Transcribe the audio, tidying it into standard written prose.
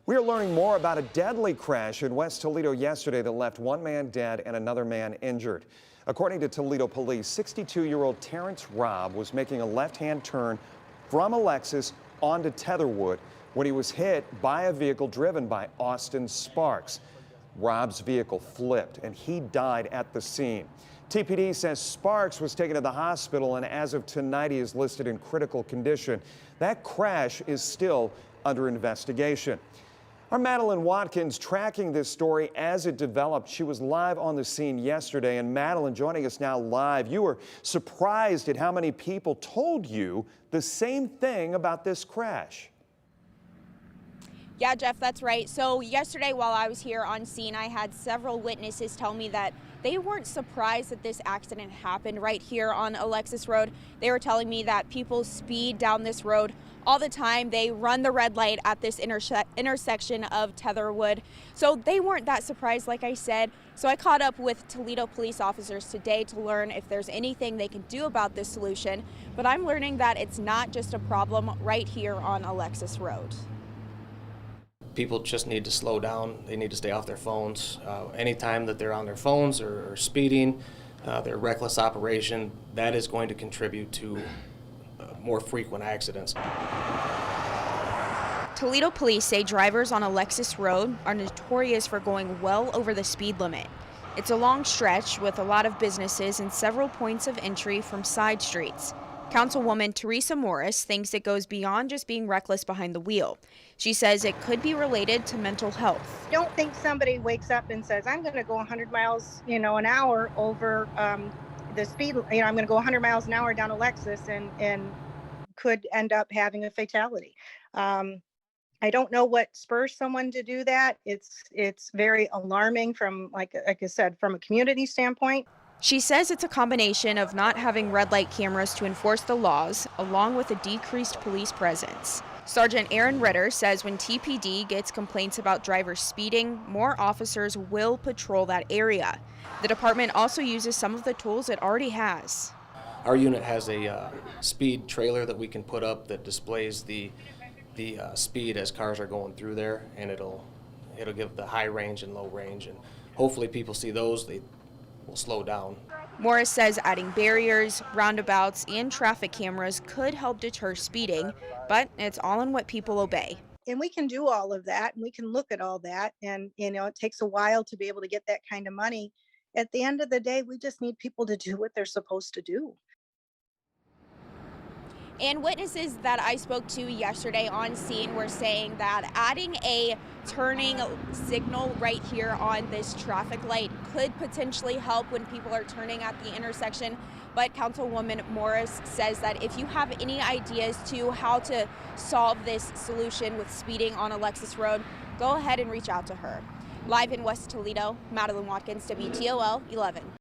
We are learning more about a deadly crash in West Toledo yesterday that left one man dead and another man injured. According to Toledo Police, 62-year-old Terrence Robb was making a left-hand turn from Alexis onto Thetherwood when he was hit by a vehicle driven by Austin Sparks. Robb's vehicle flipped and he died at the scene. TPD says Sparks was taken to the hospital, and as of tonight he is listed in critical condition. That crash is still under investigation. Our Madeline Watkins tracking this story as it developed. She was live on the scene yesterday. And Madeline, joining us now live, you were surprised at how many people told you the same thing about this crash. Yeah, Jeff, that's right. So yesterday while I was here on scene, I had several witnesses tell me that they weren't surprised that this accident happened right here on Alexis Road. They were telling me that people speed down this road all the time. They run the red light at this intersection of Thetherwood. So they weren't that surprised, like I said. So I caught up with Toledo police officers today to learn if there's anything they can do about this solution. But I'm learning that it's not just a problem right here on Alexis Road. People just need to slow down. They need to stay off their phones. Anytime that they're on their phones or speeding, their reckless operation, that is going to contribute to more frequent accidents. Toledo police say drivers on Alexis Road are notorious for going well over the speed limit. It's a long stretch with a lot of businesses and several points of entry from side streets. Councilwoman Teresa Morris thinks it goes beyond just being reckless behind the wheel. She says it could be related to mental health. I don't think somebody wakes up and says, I'm going to go 100 miles, an hour over the speed. I'm going to go 100 miles an hour down Alexis and could end up having a fatality. I don't know what spurs someone to do that. It's very alarming from, like I said, from a community standpoint. She says it's a combination of not having red light cameras to enforce the laws, along with a decreased police presence. Sergeant Aaron Riter says when TPD gets complaints about drivers speeding, more officers will patrol that area. The department also uses some of the tools it already has. Our unit has a speed trailer that we can put up that displays the speed as cars are going through there, and it'll give the high range and low range, and hopefully people see those, they will slow down. Morris says adding barriers, roundabouts, and traffic cameras could help deter speeding, but it's all in what people obey. And we can do all of that, and we can look at all that, and it takes a while to be able to get that kind of money. At the end of the day, we just need people to do what they're supposed to do. And witnesses that I spoke to yesterday on scene were saying that adding a turning signal right here on this traffic light could potentially help when people are turning at the intersection. But Councilwoman Morris says that if you have any ideas to how to solve this solution with speeding on Alexis Road, go ahead and reach out to her. Live in West Toledo, Madeline Watkins, WTOL 11.